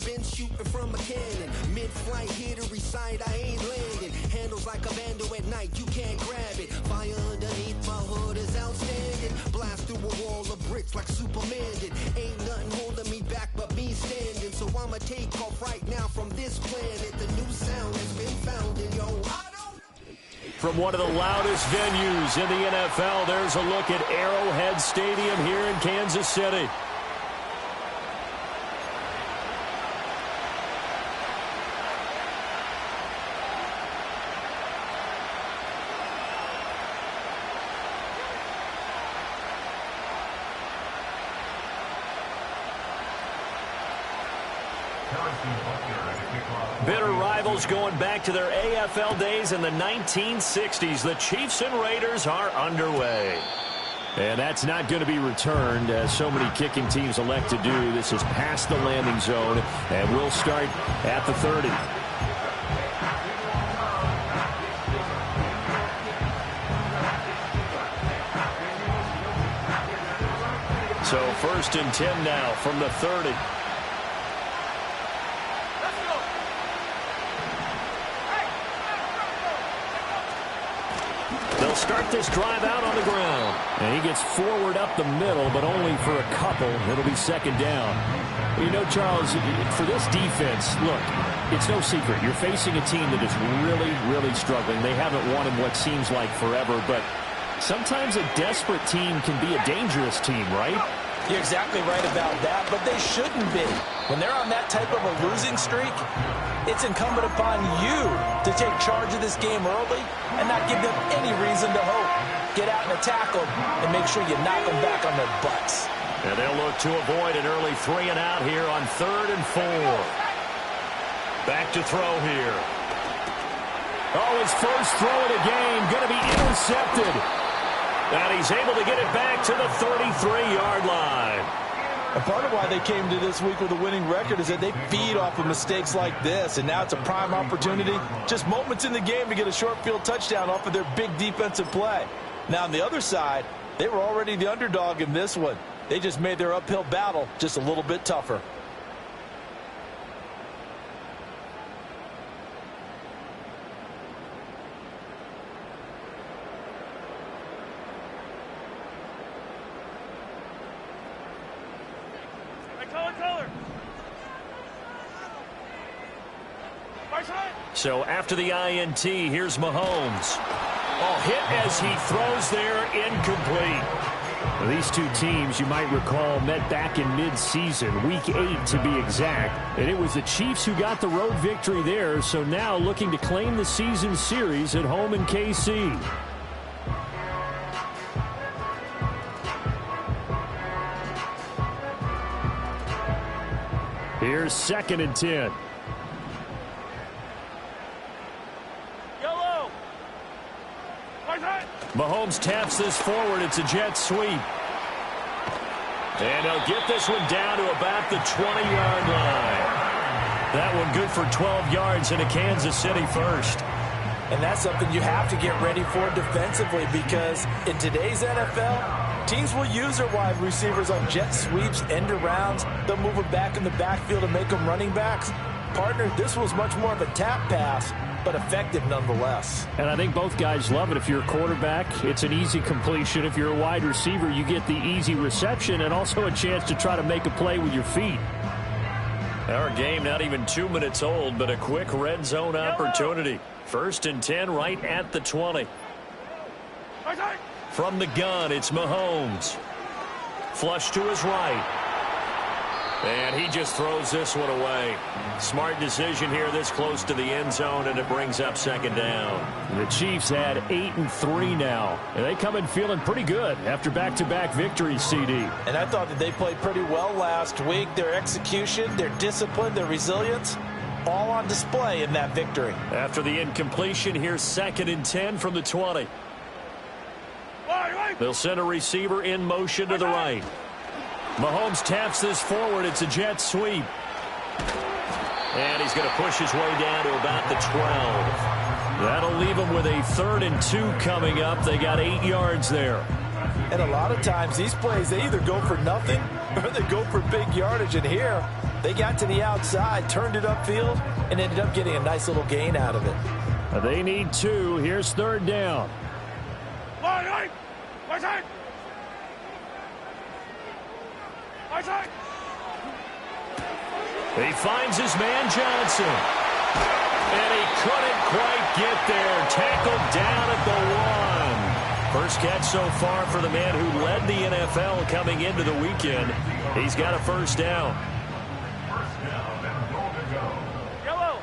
I've been shooting from a cannon. Mid-flight, here to recite, I ain't landing. Handles like a vandal at night, you can't grab it. Fire underneath my hood is outstanding. Blast through a wall of bricks like Superman did. Ain't nothing holding me back but me standing. So I'ma take off right now from this planet. The new sound has been found in yo. From one of the loudest venues in the NFL, there's a look at Arrowhead Stadium here in Kansas City. Bitter rivals going back to their AFL days in the 1960s. The Chiefs and Raiders are underway. And that's not going to be returned, as so many kicking teams elect to do. This is past the landing zone, and we'll start at the 30. So 1st and 10 now from the 30. They'll start this drive out on the ground. And he gets forward up the middle, but only for a couple. It'll be 2nd down. You know, Charles, for this defense, look, it's no secret. You're facing a team that is really, really struggling. They haven't won in what seems like forever, but sometimes a desperate team can be a dangerous team, right? You're exactly right about that, but they shouldn't be. When they're on that type of a losing streak, it's incumbent upon you to take charge of this game early and not give them any reason to hope. Get out and attack them and make sure you knock them back on their butts. And they'll look to avoid an early 3 and out here on 3rd and 4. Back to throw here. Oh, his first throw of the game going to be intercepted. And he's able to get it back to the 33-yard line. And part of why they came to this week with a winning record is that they feed off of mistakes like this, and now it's a prime opportunity. Just moments in the game to get a short field touchdown off of their big defensive play. Now, on the other side, they were already the underdog in this one. They just made their uphill battle just a little bit tougher. So after the INT, here's Mahomes. Oh, hit as he throws there, incomplete. Well, these two teams, you might recall, met back in mid-season, week 8 to be exact. And it was the Chiefs who got the road victory there, so now looking to claim the season series at home in KC. Here's 2nd and 10. Mahomes taps this forward. It's a jet sweep. And he'll get this one down to about the 20-yard line. That one good for 12 yards and a Kansas City first. And that's something you have to get ready for defensively, because in today's NFL, teams will use their wide receivers on jet sweeps, end arounds. They'll move them back in the backfield and make them running backs. Partner, this was much more of a tap pass, but effective nonetheless. And I think both guys love it. If you're a quarterback, it's an easy completion. If you're a wide receiver, you get the easy reception and also a chance to try to make a play with your feet. Our game not even 2 minutes old, but a quick red zone opportunity. 1st and 10 right at the 20. From the gun, it's Mahomes. Flush to his right. And he just throws this one away. Smart decision here this close to the end zone, and it brings up 2nd down. The Chiefs had 8-3 now, and they come in feeling pretty good after back-to-back victories, CD. And I thought that they played pretty well last week. Their execution, their discipline, their resilience, all on display in that victory. After the incompletion, here's 2nd and 10 from the 20. They'll send a receiver in motion to the right. Mahomes taps this forward. It's a jet sweep. And he's going to push his way down to about the 12. That'll leave him with a 3rd and 2 coming up. They got 8 yards there. And a lot of times these plays, they either go for nothing or they go for big yardage. And here, They got to the outside, turned it upfield, and ended up getting a nice little gain out of it. They need 2. Here's 3rd down. He finds his man Johnson. And he couldn't quite get there. Tackled down at the 1. First catch so far for the man who led the NFL coming into the weekend. He's got a first down. Yellow.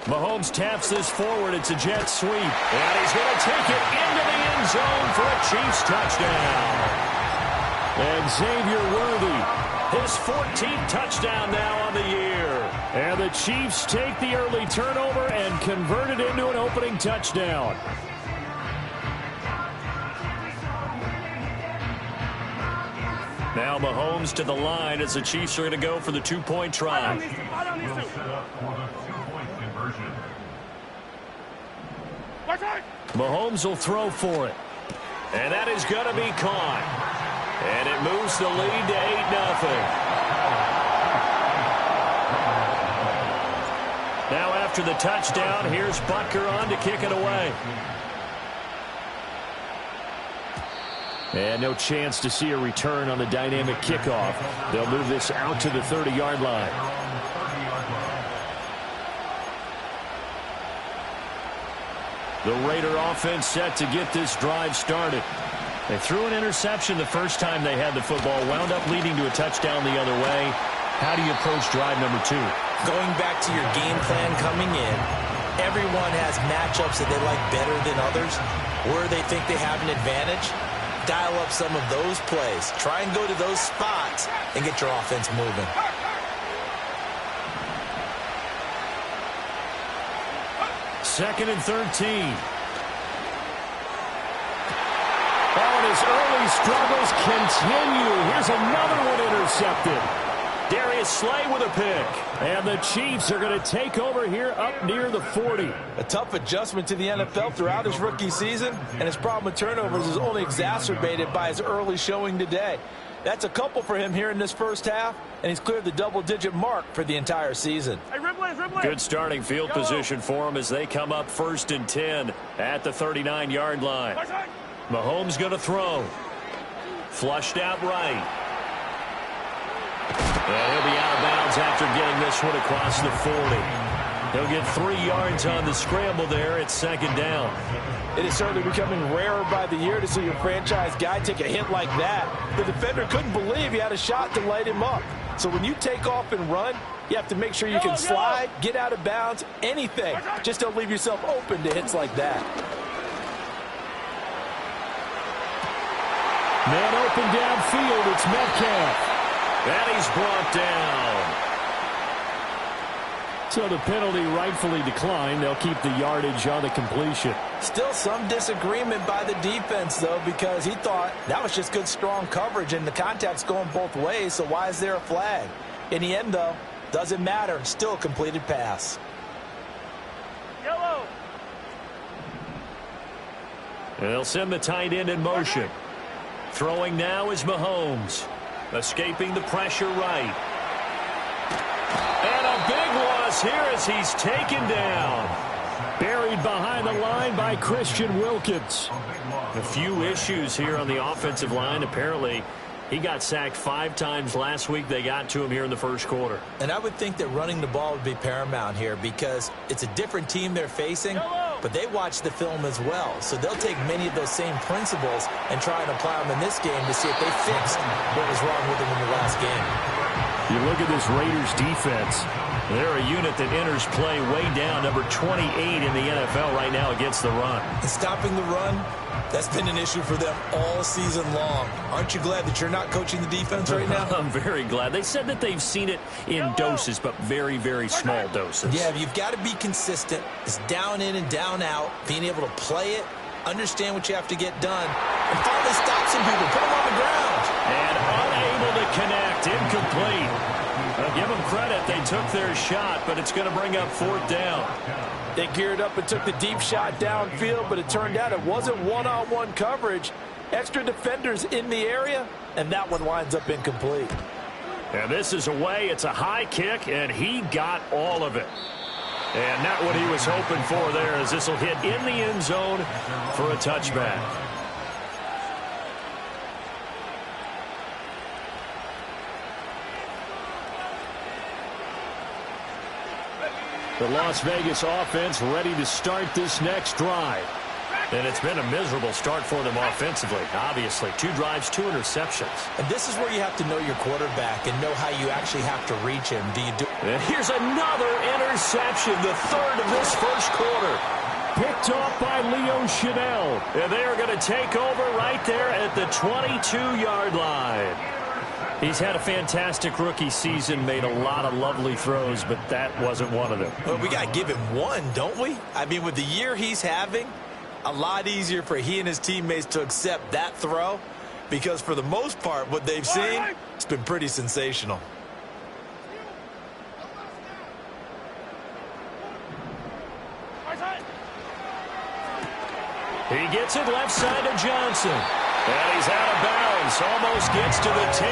Mahomes taps this forward. It's a jet sweep. And he's going to take it into the end zone for a Chiefs touchdown. And Xavier Worthy, his 14th touchdown now on the year. And the Chiefs take the early turnover and convert it into an opening touchdown. Now Mahomes to the line as the Chiefs are going to go for the 2-point try. Mahomes will throw for it. And that is going to be caught. And it moves the lead to 8-0. Now after the touchdown, here's Butker on to kick it away. And no chance to see a return on the dynamic kickoff. They'll move this out to the 30-yard line. The Raider offense set to get this drive started. They threw an interception the first time they had the football, wound up leading to a touchdown the other way. How do you approach drive number 2? Going back to your game plan coming in, everyone has matchups that they like better than others. Where they think they have an advantage, dial up some of those plays. Try and go to those spots and get your offense moving. Second and 13. Oh, and his early struggles continue. Here's another one intercepted. Darius Slay with a pick. And the Chiefs are going to take over here up near the 40. A tough adjustment to the NFL throughout his rookie season, and his problem with turnovers is only exacerbated by his early showing today. That's a couple for him here in this first half, and he's cleared the double-digit mark for the entire season. Hey, Ripley. Good starting field position for him as they come up 1st and 10 at the 39-yard line. Mahomes going to throw. Flushed out right. And he'll be out of bounds after getting this one across the 40. He'll get 3 yards on the scramble there. It's 2nd down. It is certainly becoming rarer by the year to see your franchise guy take a hit like that. The defender couldn't believe he had a shot to light him up. So when you take off and run, you have to make sure you can slide, get out of bounds, anything. Just don't leave yourself open to hits like that. Man open downfield. It's Metcalf. And he's brought down. So the penalty rightfully declined. They'll keep the yardage on the completion. Still some disagreement by the defense, though, because he thought that was just good, strong coverage, and the contact's going both ways, so why is there a flag? In the end, though, doesn't matter. Still a completed pass. Yellow. And they'll send the tight end in motion. Throwing now is Mahomes. Escaping the pressure right. And a big loss here as he's taken down. Buried behind the line by Christian Wilkins. A few issues here on the offensive line. Apparently, he got sacked 5 times last week. They got to him here in the first quarter. And I would think that running the ball would be paramount here because it's a different team they're facing, but they watch the film as well. So they'll take many of those same principles and try and apply them in this game to see if they fixed what was wrong with them in the last game. You look at this Raiders defense. They're a unit that enters play way down, number 28 in the NFL right now against the run. And stopping the run, that's been an issue for them all season long. Aren't you glad that you're not coaching the defense right now? I'm very glad. They said that they've seen it in doses, but very, very small doses. Yeah, you've got to be consistent. It's down in and down out, being able to play it, understand what you have to get done, and finally stop some people, put them on the ground. And unable to connect, incomplete. Now give them credit. They took their shot, but it's going to bring up 4th down. They geared up and took the deep shot downfield, but it turned out it wasn't one-on-one coverage. Extra defenders in the area, and that one winds up incomplete. And this is away. It's a high kick, and he got all of it. And not what he was hoping for there, as this will hit in the end zone for a touchback. The Las Vegas offense ready to start this next drive. And it's been a miserable start for them offensively. Obviously, 2 drives, 2 interceptions. And this is where you have to know your quarterback and know how you actually have to reach him. And here's another interception, the 3rd of this first quarter. Picked off by Leo Chanel. And they are going to take over right there at the 22-yard line. He's had a fantastic rookie season, made a lot of lovely throws, but that wasn't one of them. Well, we got to give him one, don't we? I mean, with the year he's having, a lot easier for he and his teammates to accept that throw, because for the most part, what they've seen, it's been pretty sensational. He gets it left side to Johnson. And he's out of bounds. Almost gets to the 10.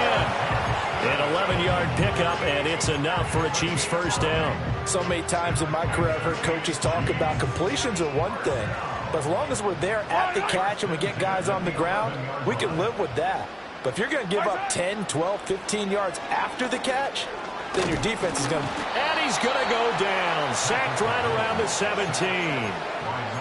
An 11-yard pickup, and it's enough for a Chiefs first down. So many times in my career, I've heard coaches talk about completions are one thing. But as long as we're there at the catch and we get guys on the ground, we can live with that. But if you're going to give up 10, 12, 15 yards after the catch, then your defense is going to... And he's going to go down. Sacked right around the 17.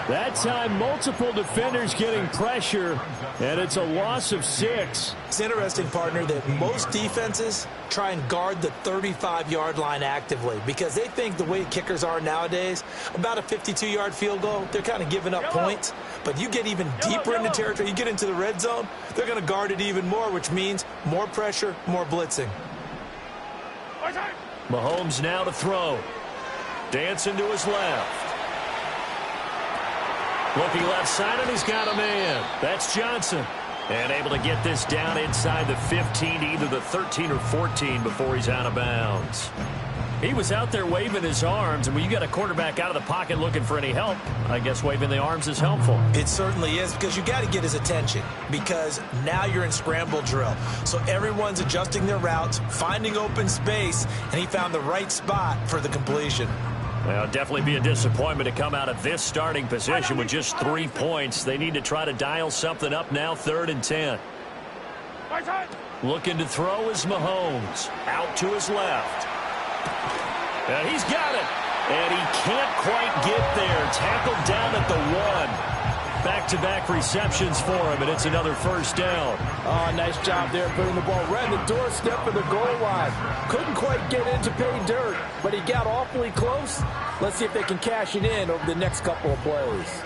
That time, multiple defenders getting pressure, and it's a loss of 6. It's interesting, partner, that most defenses try and guard the 35-yard line actively because they think the way kickers are nowadays, about a 52-yard field goal, they're kind of giving up points. But you get even deeper into territory, you get into the red zone, they're going to guard it even more, which means more pressure, more blitzing. Mahomes now to throw. Dancing to his left. Looking left side, and he's got a man. That's Johnson. And able to get this down inside the 15 to either the 13 or 14 before he's out of bounds. He was out there waving his arms, and when you got a quarterback out of the pocket looking for any help, I guess waving the arms is helpful. It certainly is, because you got to get his attention, because now you're in scramble drill. So everyone's adjusting their routes, finding open space, and he found the right spot for the completion. Well, definitely be a disappointment to come out of this starting position with just 3 points. They need to try to dial something up now, 3rd and 10. Looking to throw is Mahomes. Out to his left. And he's got it. And he can't quite get there. Tackled down at the 1. Back-to-back receptions for him, and it's another first down. Oh, nice job there putting the ball right in the doorstep of the goal line. Couldn't quite get in to pay dirt, but he got awfully close. Let's see if they can cash it in over the next couple of plays.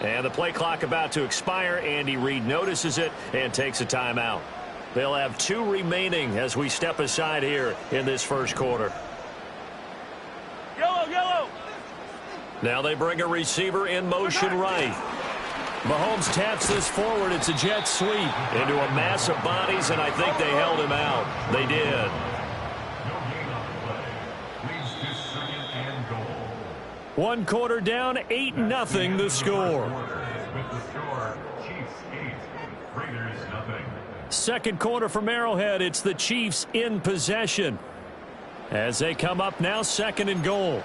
And the play clock about to expire. Andy Reid notices it and takes a timeout. They'll have 2 remaining as we step aside here in this first quarter. Yellow. Now they bring a receiver in motion right. Mahomes taps this forward. It's a jet sweep into a mass of bodies, and I think they held him out. They did. One quarter down, 8-0 the score. Second quarter from Arrowhead, it's the Chiefs in possession. As they come up now, 2nd and goal.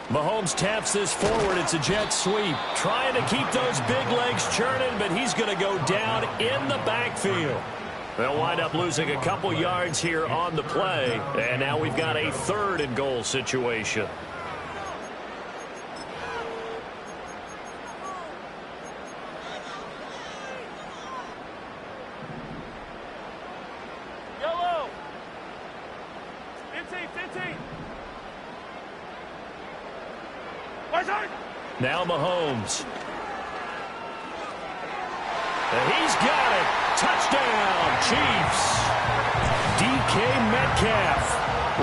Mahomes taps this forward. It's a jet sweep. Trying to keep those big legs churning, but he's going to go down in the backfield. They'll wind up losing a couple yards here on the play. And now we've got a 3rd and goal situation. Yellow. 15. Now Mahomes. And he's got it. Touchdown, Chiefs. DK Metcalf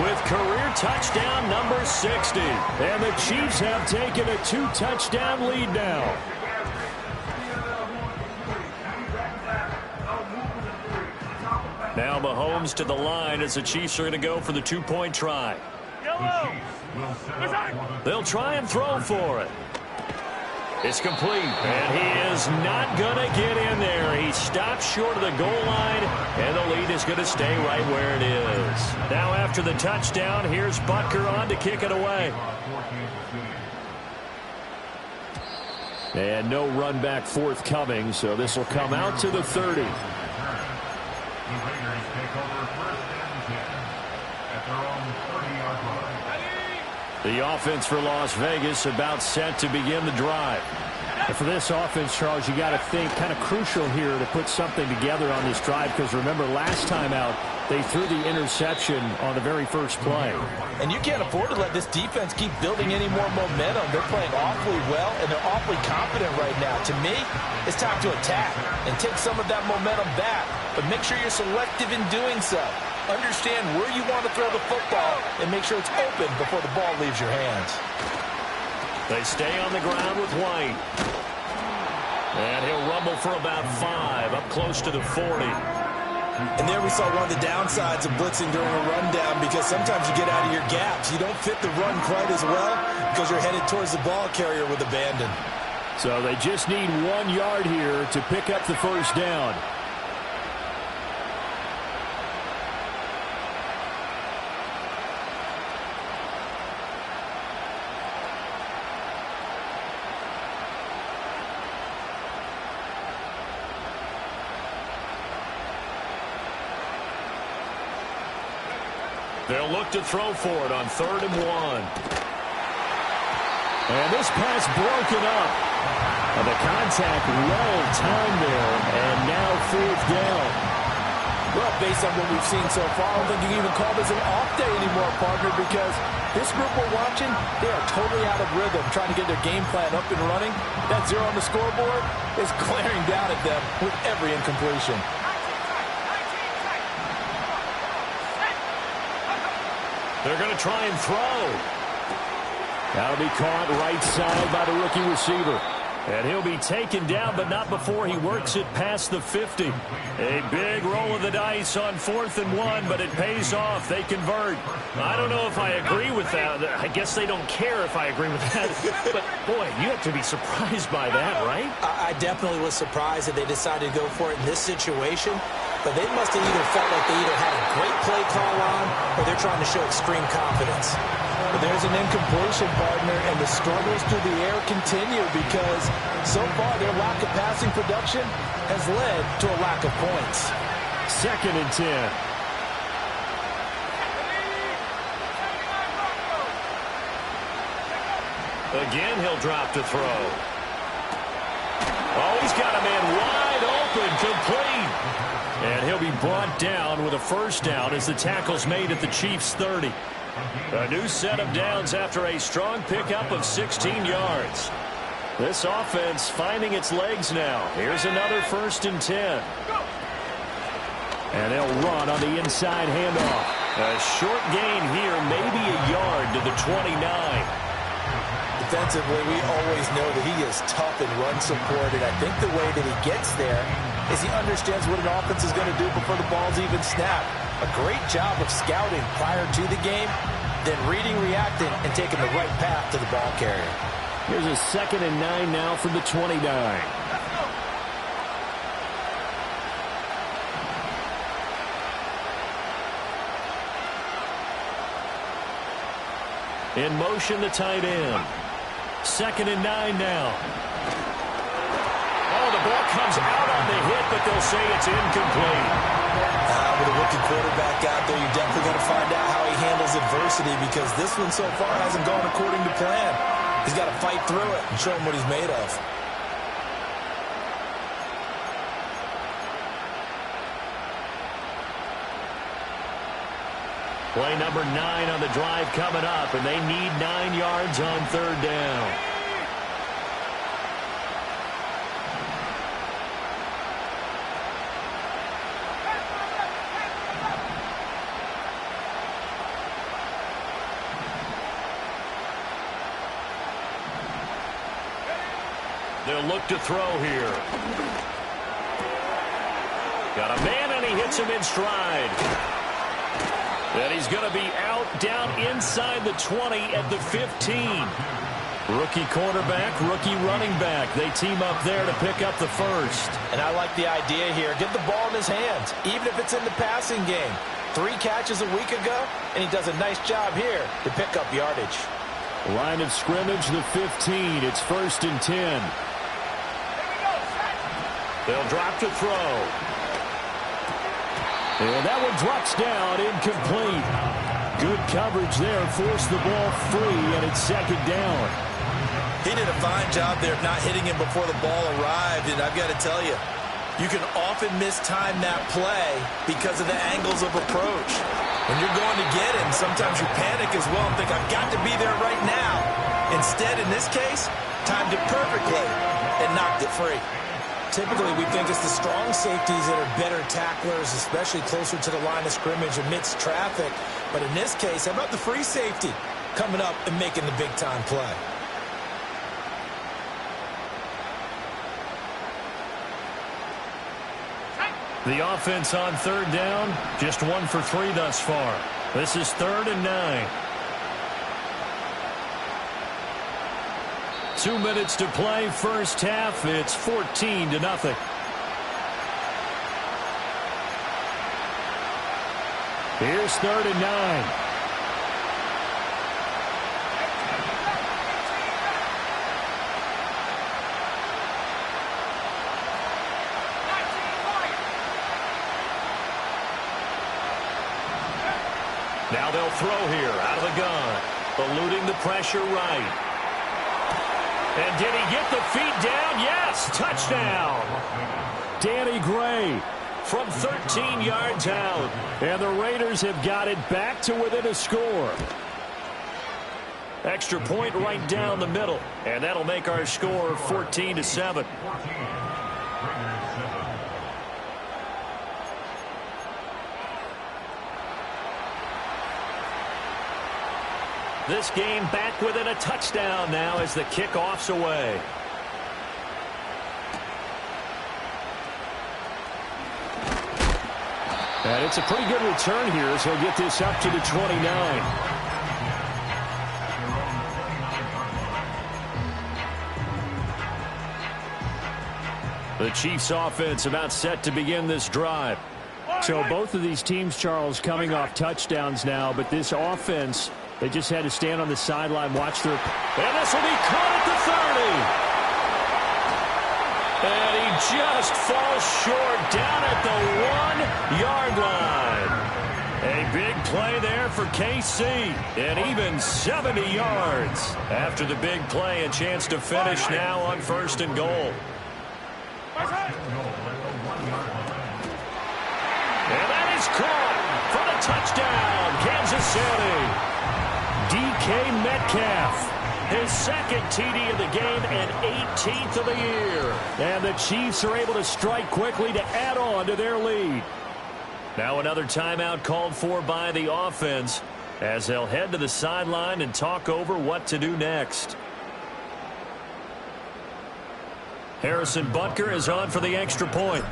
with career touchdown number 60. And the Chiefs have taken a 2-touchdown lead now. Now Mahomes to the line as the Chiefs are going to go for the 2-point try. They'll try and throw for it. It's complete, and he is not going to get in there. He stops short of the goal line, and the lead is going to stay right where it is. Now after the touchdown, here's Butker on to kick it away. And no run back forthcoming, so this will come out to the 30. The offense for Las Vegas about set to begin the drive. And for this offense, Charles, you got to think kind of crucial here to put something together on this drive, because remember last time out they threw the interception on the very first play. And you can't afford to let this defense keep building any more momentum. They're playing awfully well, and they're awfully confident right now. To me, it's time to attack and take some of that momentum back, but make sure you're selective in doing so. Understand where you want to throw the football and make sure it's open before the ball leaves your hands. They stay on the ground with White. And he'll rumble for about 5, up close to the 40. And there we saw one of the downsides of blitzing during a rundown, because sometimes you get out of your gaps. You don't fit the run quite as well because you're headed towards the ball carrier with abandon. So they just need 1 yard here to pick up the first down. They'll look to throw for it on 3rd and 1. And this pass broken up. And the contact well timed there, and now 4th down. Well, based on what we've seen so far, I don't think you can even call this an off day anymore, partner, because this group we're watching, they are totally out of rhythm, trying to get their game plan up and running. That 0 on the scoreboard is glaring down at them with every incompletion. They're going to try and throw. That'll be caught right side by the rookie receiver. And he'll be taken down, but not before he works it past the 50. A big roll of the dice on 4th and 1, but it pays off. They convert. I don't know if I agree with that. I guess they don't care if I agree with that. But, boy, you have to be surprised by that, right? I definitely was surprised that they decided to go for it in this situation. But they must have either felt like they either had a great play call on, or they're trying to show extreme confidence. But there's an incompletion, partner, and the struggles through the air continue, because so far their lack of passing production has led to a lack of points. 2nd and 10. Again, he'll drop to throw. Oh, he's got a man wide open, complete. And he'll be brought down with a first down as the tackle's made at the Chiefs' 30. A new set of downs after a strong pickup of 16 yards. This offense finding its legs now. Here's another 1st and 10. And they'll run on the inside handoff. A short gain here, maybe a yard to the 29. Defensively, we always know that he is tough in run support, and I think the way that he gets there is he understands what an offense is going to do before the ball's even snapped. A great job of scouting prior to the game, then reading, reacting, and taking the right path to the ball carrier. Here's a 2nd and 9 now from the 29. In motion, the tight end. 2nd and 9 now. Oh, the ball comes out on the hit, but they'll say it's incomplete. intensity because this one so far hasn't gone according to plan. He's got to fight through it and show him what he's made of. Play number 9 on the drive coming up, and they need 9 yards on 3rd down. They'll look to throw here. Got a man, and he hits him in stride. And he's going to be out down inside the 20 at the 15. Rookie quarterback, rookie running back. They team up there to pick up the first. And I like the idea here. Get the ball in his hands, even if it's in the passing game. 3 catches a week ago, and he does a nice job here to pick up yardage. Line of scrimmage, the 15. It's 1st and 10. They'll drop to throw. And that one drops down, incomplete. Good coverage there, forced the ball free, and it's 2nd down. He did a fine job there of not hitting him before the ball arrived, and I've got to tell you, you can often mistime that play because of the angles of approach. When you're going to get him, sometimes you panic as well and think, I've got to be there right now. Instead, in this case, timed it perfectly and knocked it free. Typically, we think it's the strong safeties that are better tacklers, especially closer to the line of scrimmage amidst traffic. But in this case, how about the free safety coming up and making the big-time play? The offense on 3rd down, just 1 for 3 thus far. This is 3rd and 9. 2 minutes to play, first half. It's 14-0. Here's 3rd and 9. Now they'll throw here out of the gun, eluding the pressure right. And did he get the feet down? Yes, touchdown. Danny Gray from 13 yards out. And the Raiders have got it back to within a score. Extra point right down the middle. And that'll make our score 14-7. This game back within a touchdown now as the kickoff's away. And it's a pretty good return here as he'll get this up to the 29. The Chiefs offense about set to begin this drive. So both of these teams, Charles, coming off touchdowns now, but this offense, they just had to stand on the sideline, watch their... And this will be caught at the 30. And he just falls short down at the 1-yard line. A big play there for KC. And even 70 yards. After the big play, a chance to finish now on 1st and goal. And that is caught for the touchdown, Kansas City. DK Metcalf, his 2nd TD of the game and 18th of the year. And the Chiefs are able to strike quickly to add on to their lead. Now another timeout called for by the offense as they'll head to the sideline and talk over what to do next. Harrison Butker is on for the extra point.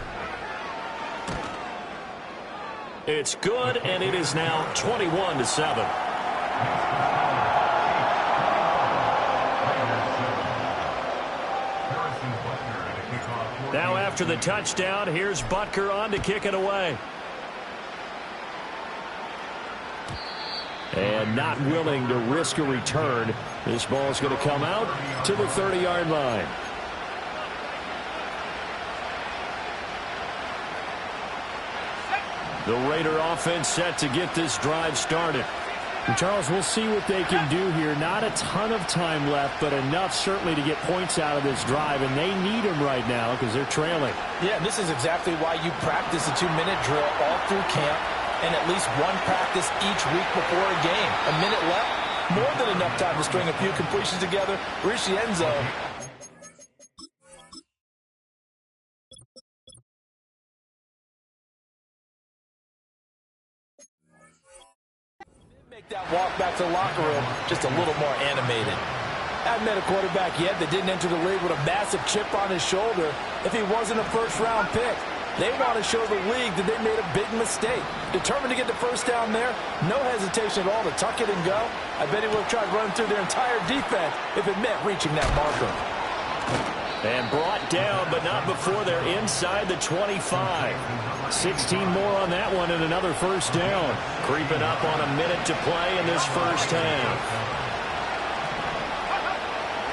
It's good, and it is now 21-7. Now after the touchdown, here's Butker on to kick it away. And not willing to risk a return. This ball's going to come out to the 30-yard line. The Raider offense set to get this drive started. And Charles, we'll see what they can do here. Not a ton of time left, but enough certainly to get points out of this drive, and they need them right now because they're trailing. Yeah, this is exactly why you practice a 2-minute drill all through camp and at least one practice each week before a game. A minute left, more than enough time to string a few completions together, reach the end zone. Make that walk back to the locker room just a little more animated. I haven't met a quarterback yet that didn't enter the league with a massive chip on his shoulder if he wasn't a first-round pick. They want to show the league that they made a big mistake. Determined to get the first down there, no hesitation at all to tuck it and go. I bet he would have tried running through their entire defense if it meant reaching that marker. And brought down, but not before they're inside the 25. 16 more on that one and another first down. Creeping up on a minute to play in this first half.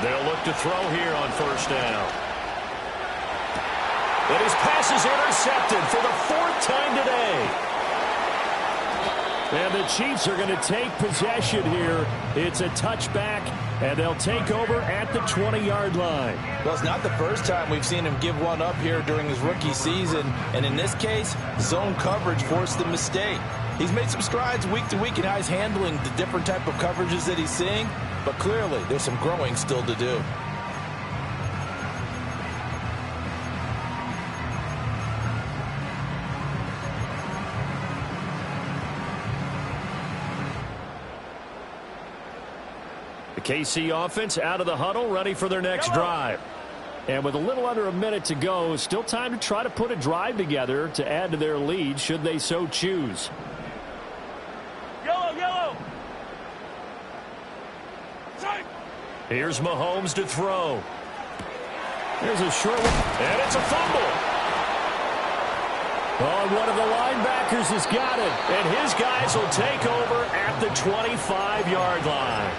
They'll look to throw here on first down. And his pass is intercepted for the 4th time today. And the Chiefs are going to take possession here. It's a touchback, and they'll take over at the 20-yard line. Well, it's not the first time we've seen him give one up here during his rookie season. And in this case, zone coverage forced the mistake. He's made some strides week to week in how he's handling the different type of coverages that he's seeing. But clearly, there's some growing still to do. The KC offense out of the huddle, ready for their next drive. And with a little under a minute to go, still time to try to put a drive together to add to their lead should they so choose. Yellow. Here's Mahomes to throw. There's a short one, and it's a fumble. Oh, and one of the linebackers has got it, and his guys will take over at the 25-yard line.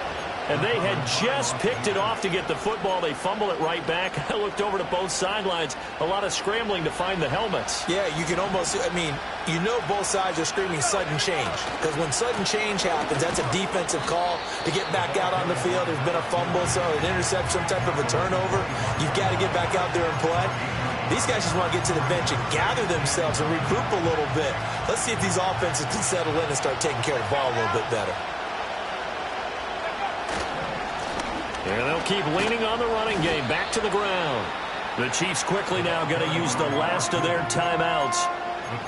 And they had just picked it off to get the football. They fumble it right back. I looked over to both sidelines. A lot of scrambling to find the helmets. Yeah, you can almost, you know both sides are screaming sudden change. Because when sudden change happens, that's a defensive call to get back out on the field. There's been a fumble, so an interception, some type of a turnover. You've got to get back out there and play. These guys just want to get to the bench and gather themselves and regroup a little bit. Let's see if these offenses can settle in and start taking care of the ball a little bit better. And they'll keep leaning on the running game. Back to the ground. The Chiefs quickly now going to use the last of their timeouts,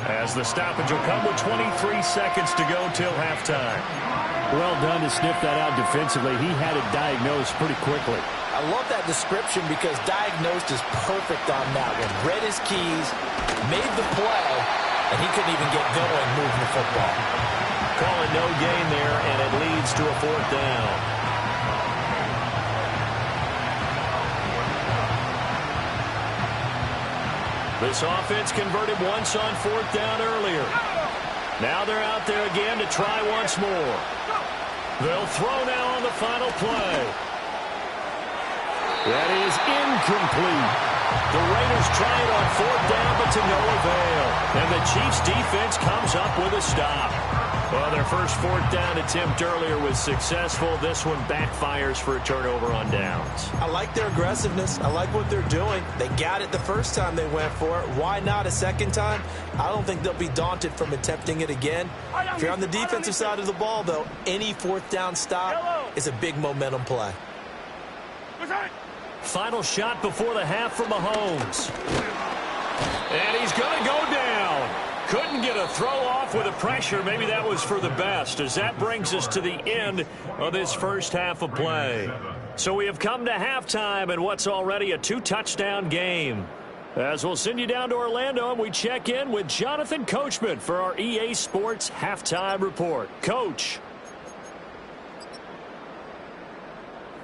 as the stoppage will come with 23 seconds to go till halftime. Well done to sniff that out defensively. He had it diagnosed pretty quickly. I love that description because diagnosed is perfect on that one. Read his keys, made the play, and he couldn't even get going moving the football. Calling no gain there, and it leads to a 4th down. This offense converted once on 4th down earlier. Now they're out there again to try once more. They'll throw now on the final play. That is incomplete. The Raiders try it on 4th down, but to no avail. And the Chiefs defense comes up with a stop. Well, their first 4th down attempt earlier was successful. This one backfires for a turnover on downs. I like their aggressiveness. I like what they're doing. They got it the first time they went for it. Why not a second time? I don't think they'll be daunted from attempting it again. If you're on the defensive side of the ball, though, any 4th down stop is a big momentum play. Final shot before the half for Mahomes. And he's going to go down. Couldn't get a throw off with the pressure. Maybe that was for the best, as that brings us to the end of this first half of play. So we have come to halftime in what's already a 2-touchdown game. As we'll send you down to Orlando, and we check in with Jonathan Coachman for our EA Sports Halftime Report. Coach.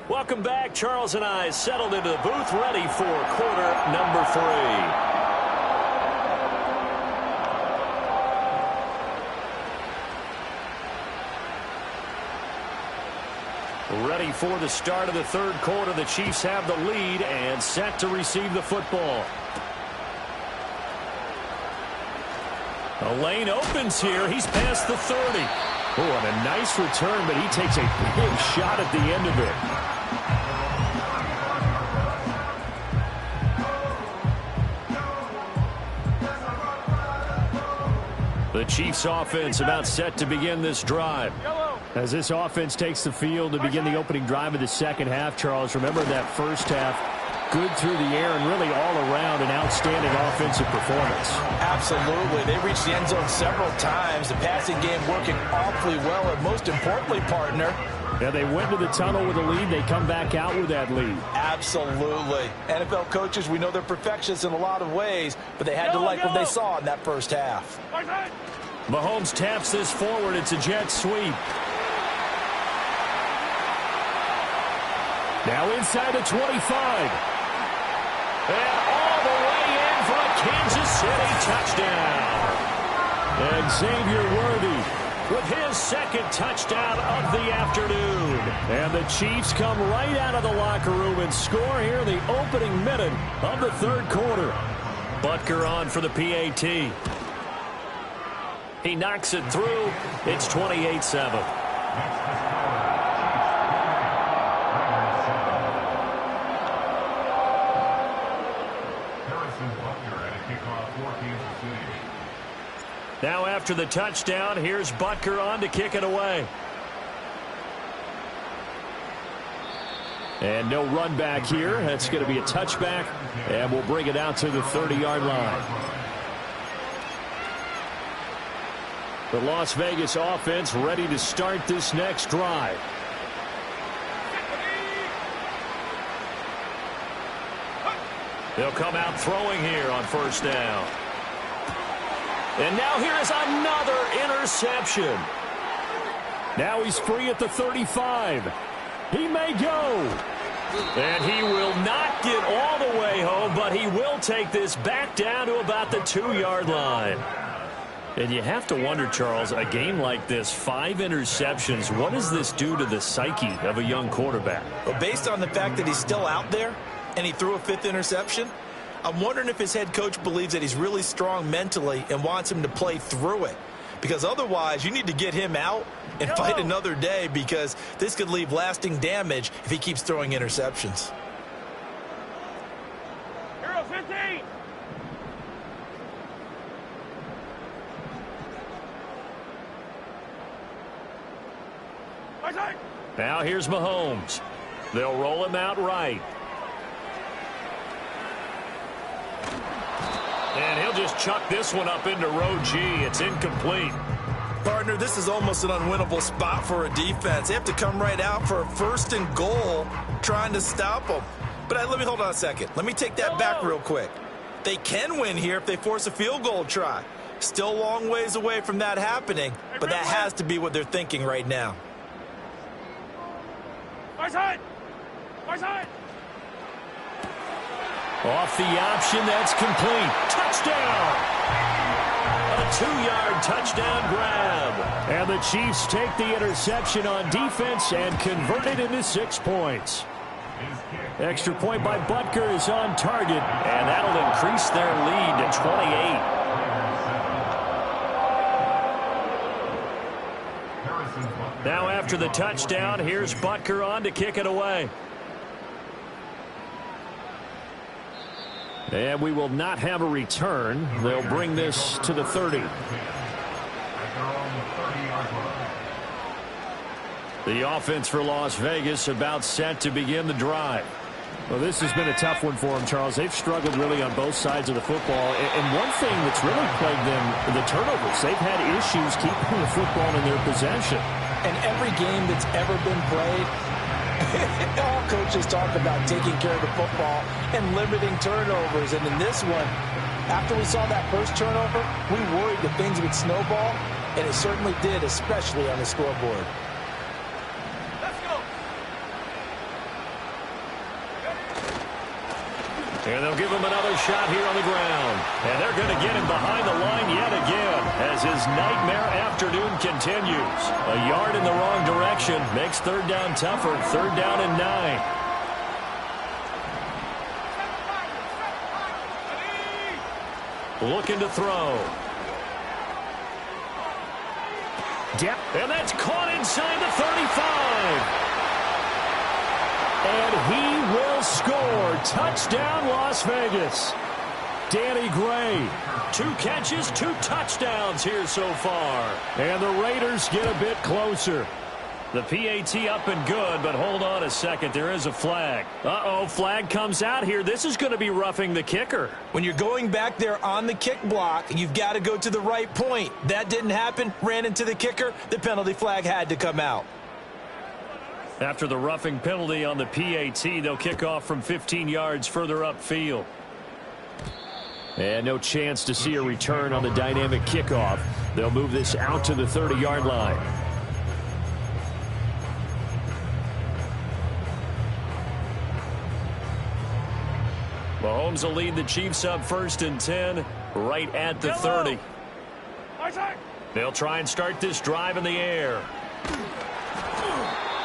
Welcome back. Charles and I settled into the booth, ready for quarter number 3. Ready for the start of the 3rd quarter. The Chiefs have the lead and set to receive the football. A lane opens here. He's past the 30. Oh, and a nice return, but he takes a big shot at the end of it. The Chiefs offense about set to begin this drive. As this offense takes the field to begin the opening drive of the second half, Charles, remember that first half, good through the air and really all around an outstanding offensive performance. Absolutely. They reached the end zone several times. The passing game working awfully well, and most importantly, partner, yeah, they went to the tunnel with a lead. They come back out with that lead. Absolutely. NFL coaches, we know they're perfectionists in a lot of ways, but they had to like what they saw in that first half. Mahomes taps this forward. It's a jet sweep. Now inside the 25. And all the way in for a Kansas City touchdown. And Xavier Worthy with his second touchdown of the afternoon. And the Chiefs come right out of the locker room and score here in the opening minute of the third quarter. Butker on for the PAT. He knocks it through. It's 28-7. Now after the touchdown, here's Butker on to kick it away. And no run back here. That's going to be a touchback, and we'll bring it out to the 30-yard line. The Las Vegas offense ready to start this next drive. They'll come out throwing here on first down. And now here is another interception. Now he's free at the 35. He may go. And he will not get all the way home, but he will take this back down to about the 2-yard line. And you have to wonder, Charles, a game like this, 5 interceptions, what does this do to the psyche of a young quarterback? Well, based on the fact that he's still out there and he threw a 5th interception, I'm wondering if his head coach believes that he's really strong mentally and wants him to play through it. Because otherwise, you need to get him out and fight another day, because this could leave lasting damage if he keeps throwing interceptions. Hero 15. Now here's Mahomes. They'll roll him out right. And he'll just chuck this one up into row G. It's incomplete. Partner, this is almost an unwinnable spot for a defense. They have to come right out for a 1st and goal trying to stop them. But let me hold on a second. Let me take that back real quick. They can win here if they force a field goal try. Still a long ways away from that happening, but that has to be what they're thinking right now. Right side. Right side. Off the option, that's complete. Touchdown! A 2-yard touchdown grab. And the Chiefs take the interception on defense and convert it into 6 points. Extra point by Butker is on target, and that'll increase their lead to 28. Now after the touchdown, here's Butker on to kick it away. And we will not have a return. They'll bring this to the 30. The offense for Las Vegas about set to begin the drive. Well, this has been a tough one for them, Charles. They've struggled really on both sides of the football. And one thing that's really plagued them, the turnovers. They've had issues keeping the football in their possession. And every game that's ever been played, all coaches talk about taking care of the football and limiting turnovers. And in this one, after we saw that first turnover, we worried that things would snowball, and it certainly did, especially on the scoreboard. Let's go. And they'll give him another shot here on the ground. And they're going to get him behind the line yet again as his nightmare afternoon continues. A yard in the wrong direction makes 3rd down tougher. 3rd down and 9. Looking to throw. And that's caught inside the 35. And he will score. Touchdown, Las Vegas. Danny Gray. 2 catches, 2 touchdowns here so far. And the Raiders get a bit closer. The PAT up and good, but hold on a second. There is a flag. Uh-oh, flag comes out here. This is going to be roughing the kicker. When you're going back there on the kick block, you've got to go to the right point. That didn't happen. Ran into the kicker. The penalty flag had to come out. After the roughing penalty on the PAT, they'll kick off from 15 yards further upfield. And no chance to see a return on the dynamic kickoff. They'll move this out to the 30-yard line. Mahomes will lead the Chiefs up 1st and 10 right at the 30. They'll try and start this drive in the air.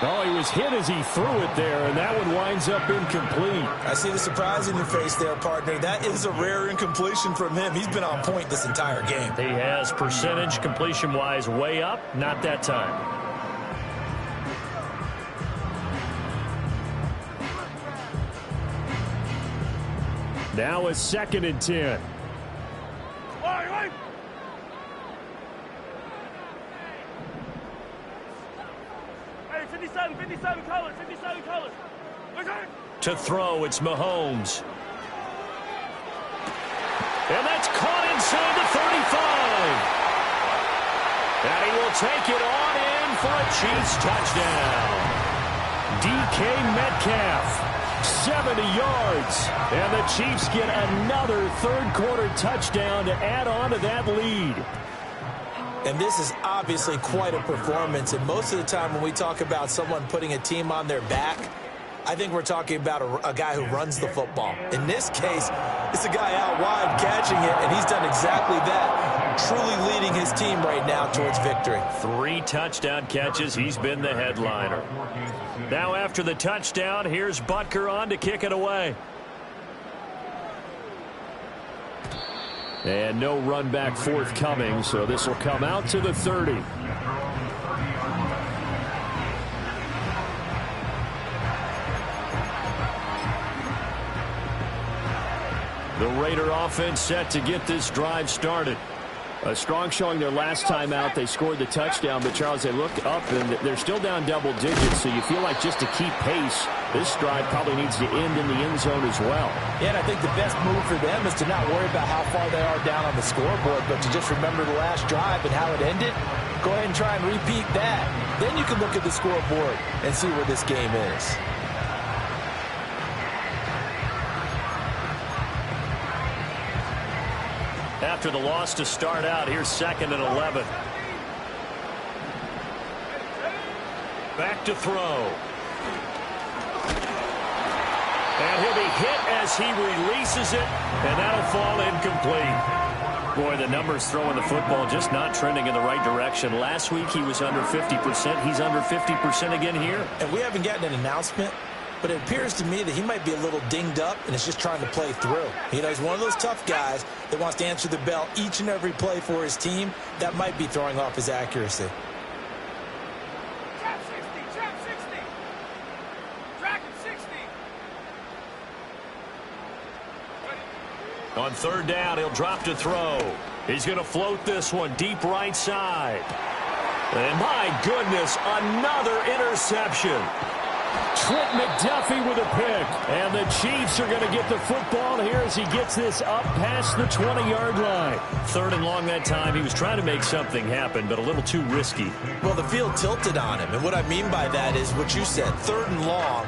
Oh, he was hit as he threw it there, and that one winds up incomplete. I see the surprise in your face there, partner. That is a rare incompletion from him. He's been on point this entire game. He has percentage completion-wise way up, not that time. Now a 2nd and 10. Hey, 57 colors, 57 colors. To throw, it's Mahomes. And that's caught inside the 35. And he will take it on in for a Chiefs touchdown. DK Metcalf. 70 yards, and the Chiefs get another 3rd-quarter touchdown to add on to that lead. And this is obviously quite a performance, and most of the time when we talk about someone putting a team on their back, I think we're talking about a guy who runs the football. In this case, it's a guy out wide catching it, and he's done exactly that, truly leading his team right now towards victory. 3 touchdown catches. He's been the headliner. Now after the touchdown, here's Butker on to kick it away. And no run back forthcoming, so this will come out to the 30. The Raider offense set to get this drive started. A strong showing their last time out. They scored the touchdown, but, Charles, they look up, and they're still down double digits, so you feel like just to keep pace, this drive probably needs to end in the end zone as well. Yeah, and I think the best move for them is to not worry about how far they are down on the scoreboard, but to just remember the last drive and how it ended. Go ahead and try and repeat that. Then you can look at the scoreboard and see where this game is. After the loss to start out, here's 2nd and 11. Back to throw. And he'll be hit as he releases it, and that'll fall incomplete. Boy, the numbers throwing the football just not trending in the right direction. Last week he was under 50%. He's under 50% again here. And we haven't gotten an announcement, but it appears to me that he might be a little dinged up and is just trying to play through. You know, he's one of those tough guys that wants to answer the bell each and every play for his team. That might be throwing off his accuracy. Trap 60, trap 60. Dragon 60. On 3rd down, he'll drop to throw. He's going to float this one deep right side. And my goodness, another interception. Trent McDuffie with a pick. And the Chiefs are going to get the football here as he gets this up past the 20-yard line. 3rd and long that time. He was trying to make something happen, but a little too risky. Well, the field tilted on him. And what I mean by that is what you said. 3rd and long.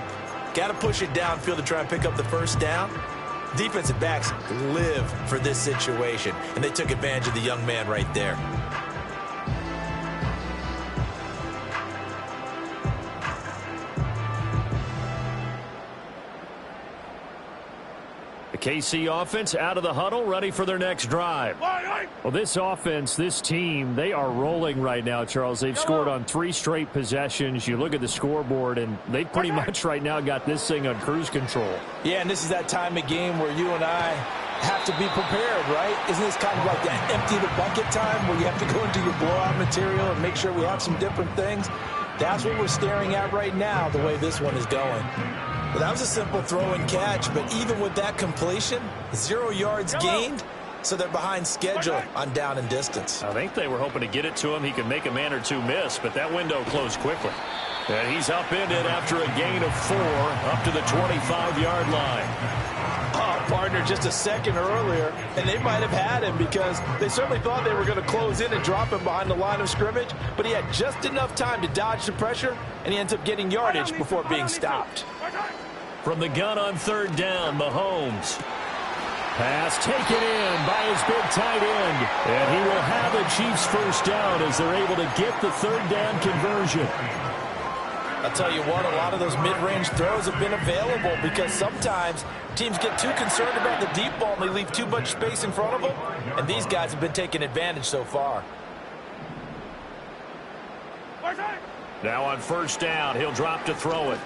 Got to push it downfield to try and pick up the 1st down. Defensive backs live for this situation. And they took advantage of the young man right there. The KC offense out of the huddle, ready for their next drive. Well, this offense, this team, they are rolling right now, Charles. They've scored on 3 straight possessions. You look at the scoreboard, and they pretty much right now got this thing on cruise control. Yeah, and this is that time of game where you and I have to be prepared, right? Isn't this kind of like that empty the bucket time where you have to go into your blowout material and make sure we have some different things? That's what we're staring at right now, the way this one is going. Well, that was a simple throw and catch, but even with that completion, 0 yards gained, so they're behind schedule on down and distance. I think they were hoping to get it to him. He could make a man or two miss, but that window closed quickly. And he's upended after a gain of 4 up to the 25-yard line. Oh, partner, just a second earlier, and they might have had him because they certainly thought they were going to close in and drop him behind the line of scrimmage, but he had just enough time to dodge the pressure, and he ends up getting yardage before being stopped. From the gun on 3rd down, Mahomes. Pass taken in by his big tight end, and he will have the Chiefs first down as they're able to get the 3rd down conversion. I'll tell you what, a lot of those mid-range throws have been available because sometimes teams get too concerned about the deep ball and they leave too much space in front of them, and these guys have been taking advantage so far. Now on 1st down, he'll drop to throw it.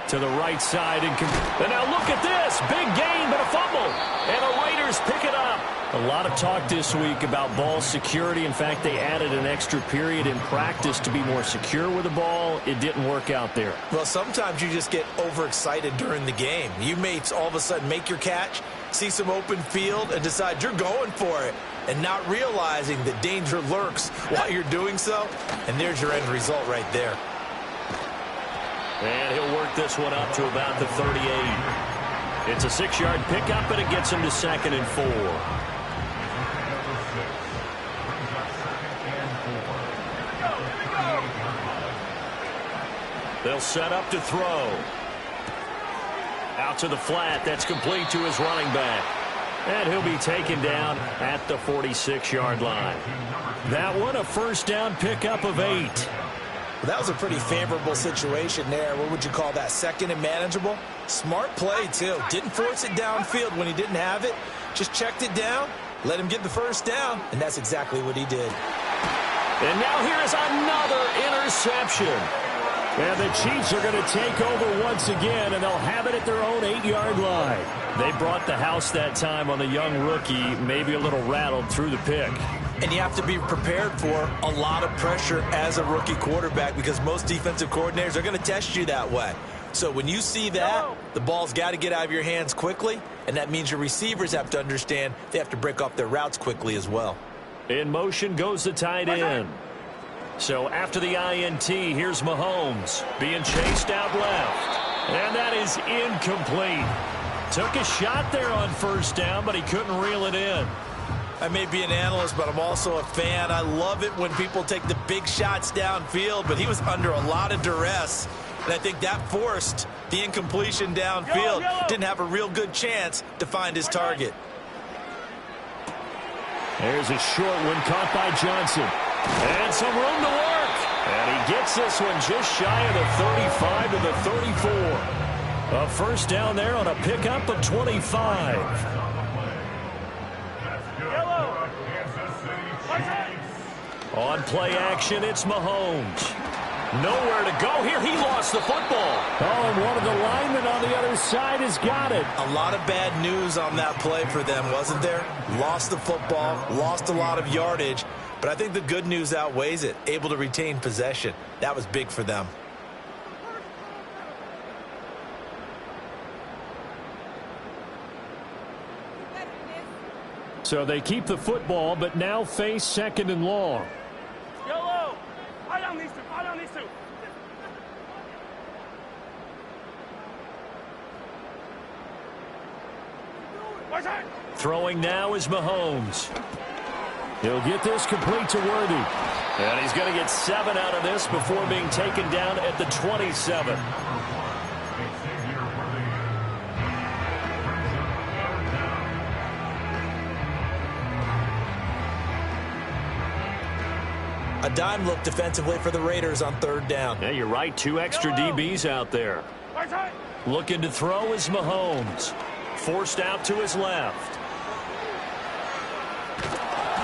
To the right side. And now look at this. Big gain, but a fumble. And the Raiders pick it up. A lot of talk this week about ball security. In fact, they added an extra period in practice to be more secure with the ball. It didn't work out there. Well, sometimes you just get overexcited during the game. You may all of a sudden make your catch, see some open field, and decide you're going for it, and not realizing that danger lurks while you're doing so. And there's your end result right there. And he'll work this one up to about the 38. It's a 6-yard pickup, and it gets him to 2nd and 4. They'll set up to throw. Out to the flat. That's complete to his running back. And he'll be taken down at the 46-yard line. That one, a 1st down pickup of 8. Well, that was a pretty favorable situation there. What would you call that? 2nd and manageable? Smart play, too. Didn't force it downfield when he didn't have it. Just checked it down, let him get the 1st down, and that's exactly what he did. And now here is another interception. And the Chiefs are going to take over once again, and they'll have it at their own 8-yard line. They brought the house that time on the young rookie, maybe a little rattled through the pick. And you have to be prepared for a lot of pressure as a rookie quarterback because most defensive coordinators are going to test you that way. So when you see that, the ball's got to get out of your hands quickly, and that means your receivers have to understand they have to break off their routes quickly as well. In motion goes the tight end. So after the INT, here's Mahomes being chased out left. And that is incomplete. Took a shot there on 1st down, but he couldn't reel it in. I may be an analyst, but I'm also a fan. I love it when people take the big shots downfield, but he was under a lot of duress. And I think that forced the incompletion downfield. Didn't have a real good chance to find his target. There's a short one caught by Johnson. And some room to work. And he gets this one just shy of the 35 to the 34. A 1st down there on a pickup of 25. On play action, it's Mahomes. Nowhere to go here. He lost the football. Oh, and one of the linemen on the other side has got it. A lot of bad news on that play for them, wasn't there? Lost the football, lost a lot of yardage, but I think the good news outweighs it. Able to retain possession. That was big for them. So they keep the football, but now face 2nd and long. Yellow! I don't need to. I don't need to. Throwing now is Mahomes. He'll get this complete to Worthy. And he's going to get 7 out of this before being taken down at the 27. A dime look defensively for the Raiders on 3rd down. Yeah, you're right. 2 extra DBs out there. Looking to throw is Mahomes. Forced out to his left.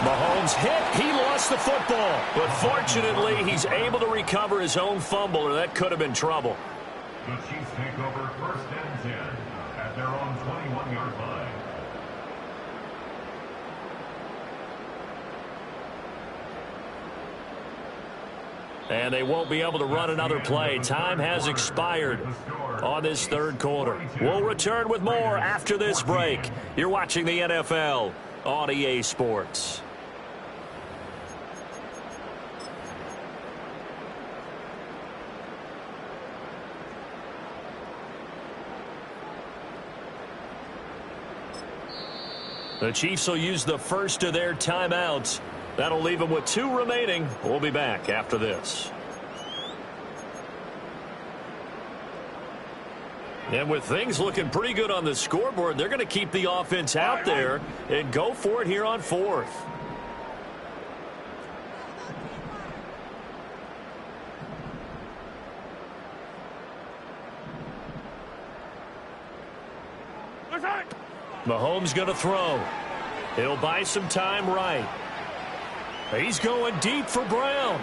Mahomes hit. He lost the football. But fortunately, he's able to recover his own fumble, or that could have been trouble. The Chiefs take over 1st and 10 at their own 21-yard line. And they won't be able to run another play. Time has expired on this third quarter. We'll return with more after this break. You're watching the NFL on EA Sports. The Chiefs will use the first of their timeouts. That'll leave them with 2 remaining. We'll be back after this. And with things looking pretty good on the scoreboard, they're going to keep the offense out there and go for it here on 4th. Mahomes going to throw. He'll buy some time right. He's going deep for Brown.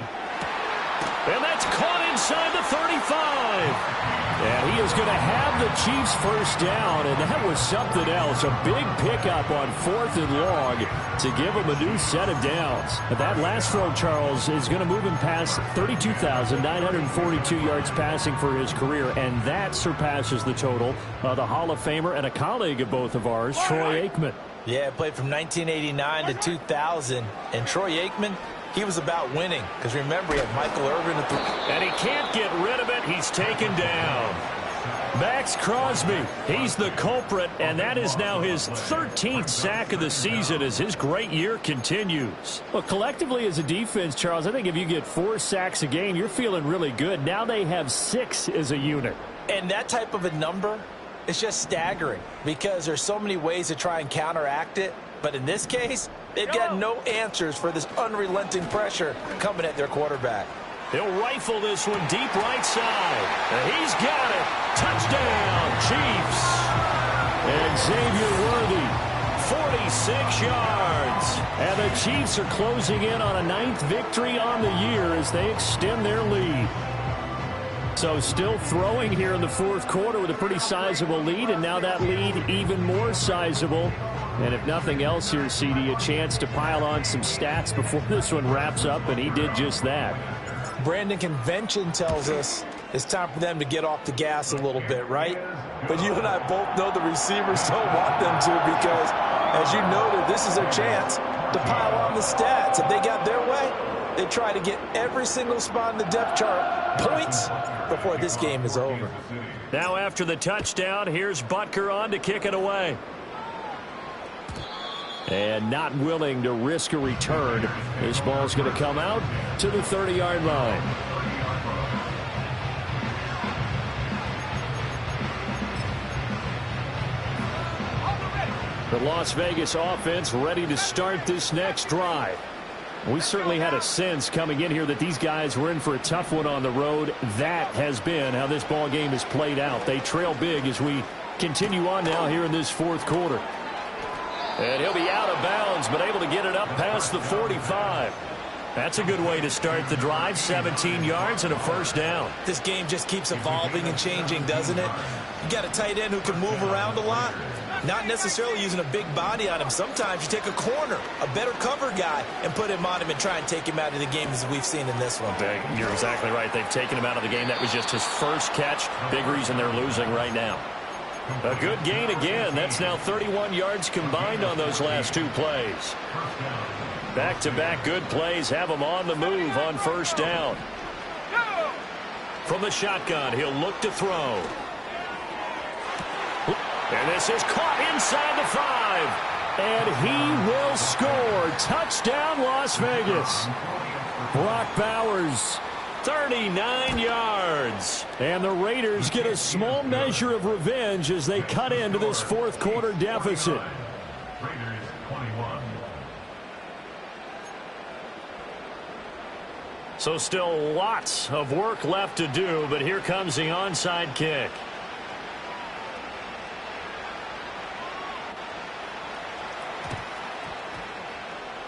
And that's caught inside the 35. And he is going to have the Chiefs first down, and that was something else. A big pickup on 4th and long to give him a new set of downs. But that last throw, Charles, is going to move him past 32,942 yards passing for his career, and that surpasses the total of the Hall of Famer and a colleague of both of ours, Troy Aikman. Yeah, played from 1989 to 2000, and Troy Aikman, he was about winning, because remember, he had Michael Irvin. And he can't get rid of it. He's taken down. Max Crosby, he's the culprit, and that is now his 13th sack of the season as his great year continues. Well, collectively as a defense, Charles, I think if you get 4 sacks a game, you're feeling really good. Now they have 6 as a unit. And that type of a number is just staggering because there's so many ways to try and counteract it. But in this case, they've got no answers for this unrelenting pressure coming at their quarterback. He'll rifle this one deep right side. And he's got it. Touchdown, Chiefs. And Xavier Worthy, 46 yards. And the Chiefs are closing in on a 9th victory on the year as they extend their lead. So still throwing here in the 4th quarter with a pretty sizable lead, and now that lead even more sizable. And if nothing else here, CD, a chance to pile on some stats before this one wraps up, and he did just that. Brandon, convention tells us it's time for them to get off the gas a little bit, right? But you and I both know the receivers don't want them to because, as you noted, this is their chance to pile on the stats. If they got their way, they try to get every single spot in the depth chart points before this game is over. Now after the touchdown, here's Butker on to kick it away. And not willing to risk a return. This ball's going to come out to the 30-yard line. The Las Vegas offense ready to start this next drive. We certainly had a sense coming in here that these guys were in for a tough one on the road. That has been how this ball game has played out. They trail big as we continue on now here in this 4th quarter. And he'll be out of bounds, but able to get it up past the 45. That's a good way to start the drive. 17 yards and a first down. This game just keeps evolving and changing, doesn't it? You got a tight end who can move around a lot. Not necessarily using a big body on him. Sometimes you take a corner, a better cover guy, and put him on him and try and take him out of the game as we've seen in this one. You're exactly right. They've taken him out of the game. That was just his first catch. Big reason they're losing right now. A good gain again. That's now 31 yards combined on those last 2 plays. Back-to-back good plays have him on the move on first down. From the shotgun, he'll look to throw. And this is caught inside the 5. And he will score. Touchdown, Las Vegas. Brock Bowers, 39 yards. And the Raiders get a small measure of revenge as they cut into this 4th quarter deficit. So still lots of work left to do, but here comes the onside kick.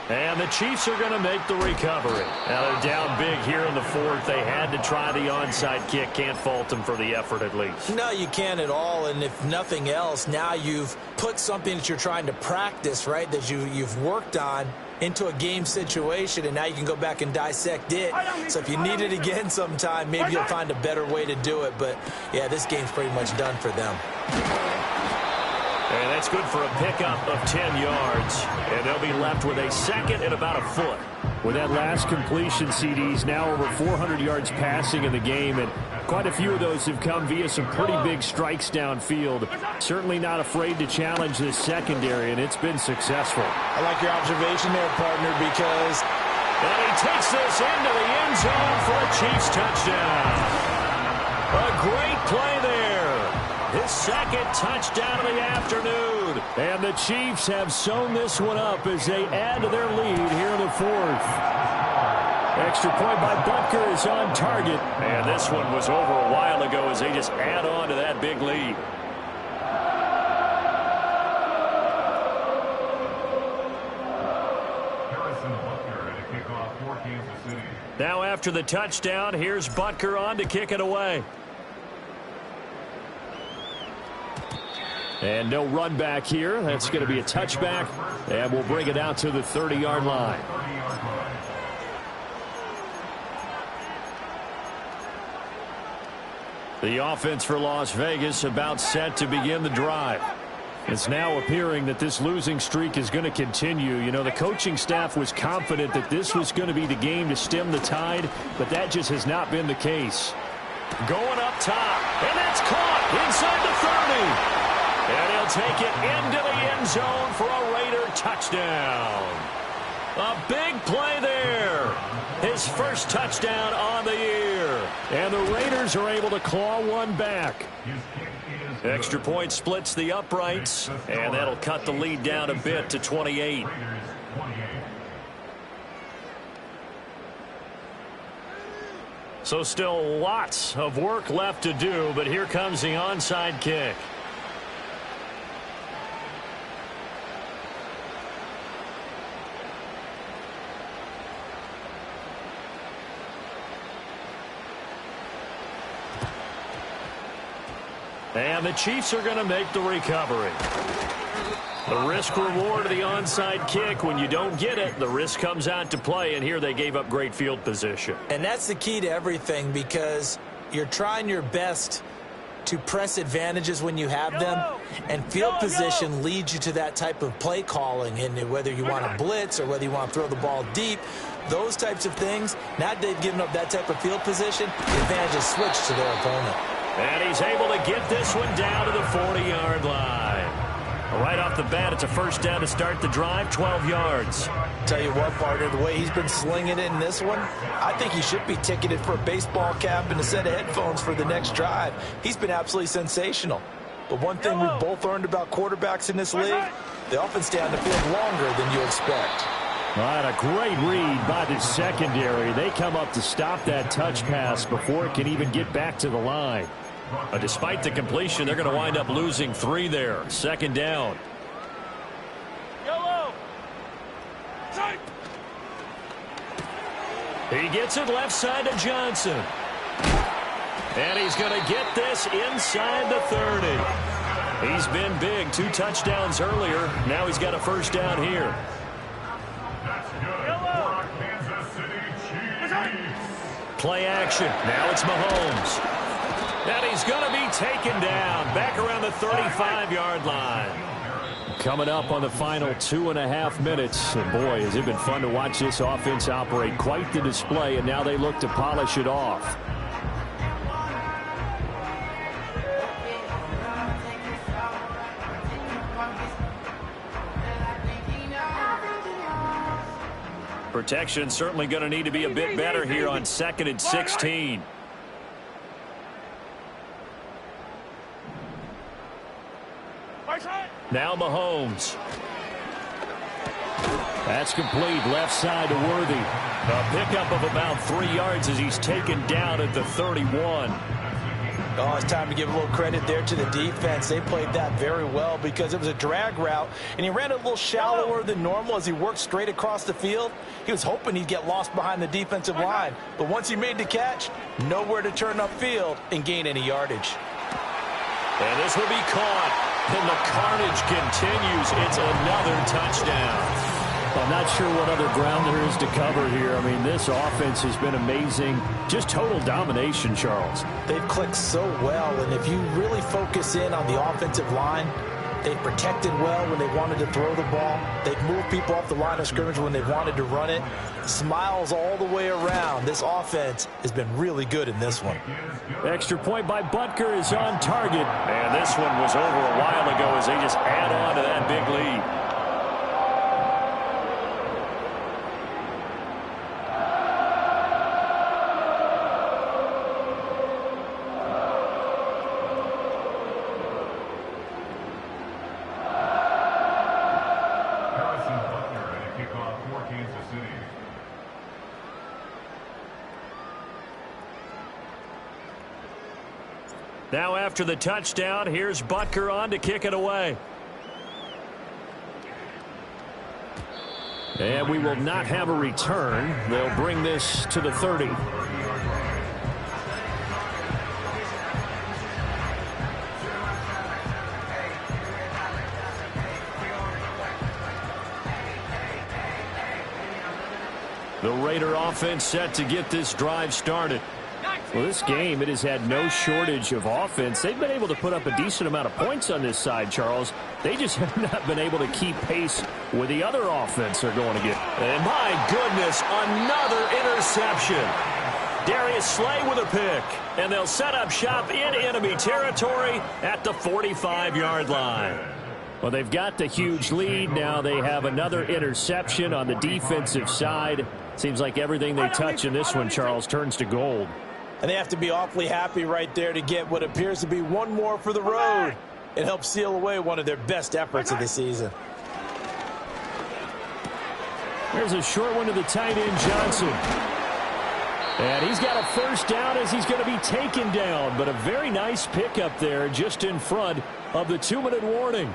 And the Chiefs are going to make the recovery. Now they're down big here in the 4th. They had to try the onside kick. Can't fault them for the effort at least. No, you can't at all. And if nothing else, now you've put something that you're trying to practice, right, that you've worked on into a game situation, and now you can go back and dissect it. So if you need it again sometime, maybe you'll find a better way to do it. But, yeah, this game's pretty much done for them. And that's good for a pickup of 10 yards. And they'll be left with a second and about a foot. With that last completion, CDs now over 400 yards passing in the game, and quite a few of those have come via some pretty big strikes downfield. Certainly not afraid to challenge this secondary, and it's been successful. I like your observation there, partner, because... And he takes this into the end zone for a Chiefs touchdown. A great play there. His second touchdown of the afternoon. And the Chiefs have sewn this one up as they add to their lead here in the fourth. Extra point by Butker is on target. And this one was over a while ago as they just add on to that big lead. Now after the touchdown, here's Butker on to kick it away. And no run back here. That's going to be a touchback. And we'll bring it out to the 30-yard line. The offense for Las Vegas about set to begin the drive. It's now appearing that this losing streak is going to continue. You know, the coaching staff was confident that this was going to be the game to stem the tide, but that just has not been the case. Going up top, and that's caught inside the 30. And he'll take it into the end zone for a Raider touchdown. A big play there. His first touchdown on the year. And the Raiders are able to claw one back. Extra point splits the uprights, and that'll cut the lead down a bit to 28. So still lots of work left to do, but here comes the onside kick. And the Chiefs are going to make the recovery. The risk-reward of the onside kick. When you don't get it, the risk comes out to play, and here they gave up great field position. And that's the key to everything, because you're trying your best to press advantages when you have them, and field position leads you to that type of play calling. And whether you want to blitz or whether you want to throw the ball deep, those types of things, now they've given up that type of field position, the advantage is switched to their opponent. And he's able to get this one down to the 40-yard line. Right off the bat, it's a first down to start the drive, 12 yards. Tell you what, partner, the way he's been slinging it in this one, I think he should be ticketed for a baseball cap and a set of headphones for the next drive. He's been absolutely sensational. But one thing we've both learned about quarterbacks in this league, they often stay on the field longer than you expect. All right, a great read by the secondary. They come up to stop that touch pass before it can even get back to the line. Despite the completion, they're going to wind up losing 3 there. Second down. Yellow. He gets it left side to Johnson. And he's going to get this inside the 30. He's been big. 2 touchdowns earlier. Now he's got a first down here. Play action. Now it's Mahomes. And he's going to be taken down back around the 35-yard line. Coming up on the final 2.5 minutes. And boy, has it been fun to watch this offense operate. Quite the display, and now they look to polish it off. Protection certainly going to need to be a bit better here on 2nd and 16. Now Mahomes. That's complete. Left side to Worthy. A pickup of about 3 yards as he's taken down at the 31. Oh, it's time to give a little credit there to the defense. They played that very well because it was a drag route, and he ran a little shallower than normal as he worked straight across the field. He was hoping he'd get lost behind the defensive line, but once he made the catch, nowhere to turn upfield and gain any yardage. And this will be caught, and the carnage continues. It's another touchdown. I'm not sure what other ground there is to cover here. I mean, this offense has been amazing. Just total domination, Charles. They've clicked so well, and if you really focus in on the offensive line, they've protected well when they wanted to throw the ball. They've moved people off the line of scrimmage when they wanted to run it. Smiles all the way around. This offense has been really good in this one. Extra point by Butker is on target. And this one was over a while ago as they just add on to that big lead. Now after the touchdown, here's Butker on to kick it away. And we will not have a return. They'll bring this to the 30. The Raider offense set to get this drive started. Well, this game, it has had no shortage of offense. They've been able to put up a decent amount of points on this side, Charles. They just have not been able to keep pace with the other offense they're going to get. And my goodness, another interception. Darius Slay with a pick. And they'll set up shop in enemy territory at the 45-yard line. Well, they've got the huge lead. Now they have another interception on the defensive side. Seems like everything they touch in this one, Charles, turns to gold. And they have to be awfully happy right there to get what appears to be one more for the road. It helps seal away one of their best efforts of the season. There's a short one to the tight end, Johnson. And he's got a first down as he's going to be taken down. But a very nice pickup there just in front of the 2-minute warning.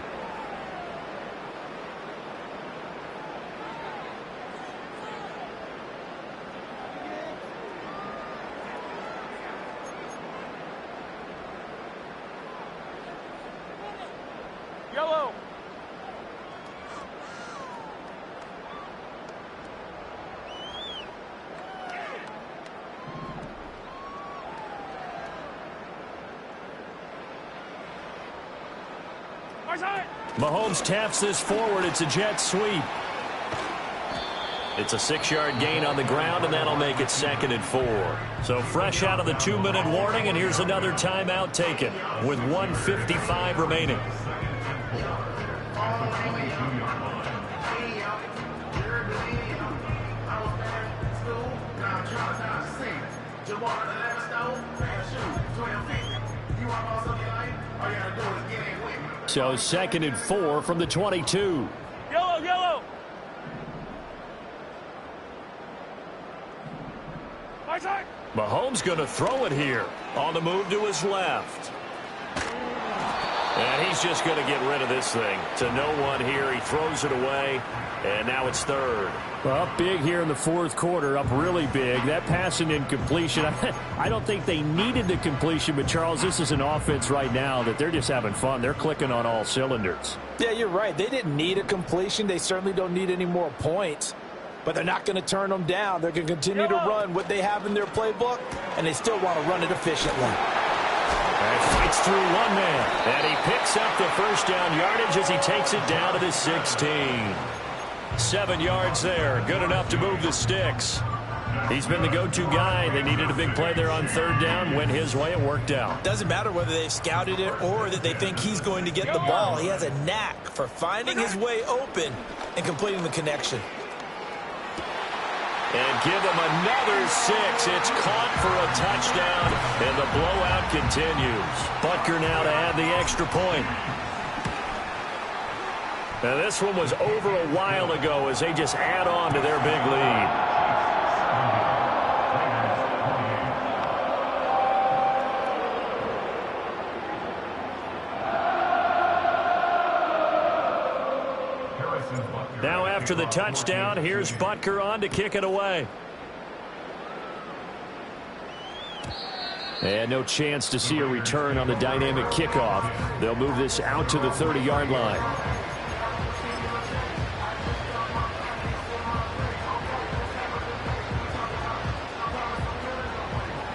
Yellow. Mahomes taps this forward. It's a jet sweep. It's a 6-yard gain on the ground, and that'll make it 2nd and 4. So fresh out of the 2-minute warning, and here's another timeout taken with 1:55 remaining. So 2nd and 4 from the 22. Yellow, yellow. Mahomes going to throw it here. On the move to his left. And he's just going to get rid of this thing. To no one here. He throws it away. And now it's 3rd. Well, up big here in the 4th quarter. Up really big. That pass and incompletion. I don't think they needed the completion. But, Charles, this is an offense right now that they're just having fun. They're clicking on all cylinders. Yeah, you're right. They didn't need a completion. They certainly don't need any more points. But they're not going to turn them down. They're going to continue to run what they have in their playbook. And they still want to run it efficiently. And fights through one man. And he picks up the first down yardage as he takes it down to the 16. 7 yards there. Good enough to move the sticks. He's been the go-to guy. They needed a big play there on 3rd down. Went his way. It worked out. Doesn't matter whether they've scouted it or that they think he's going to get the ball. He has a knack for finding his way open and completing the connection. And give him another 6. It's caught for a touchdown, and the blowout continues. Butker now to add the extra point. Now this one was over a while ago as they just add on to their big lead. Now after the touchdown, here's Butker on to kick it away. And no chance to see a return on the dynamic kickoff. They'll move this out to the 30-yard line.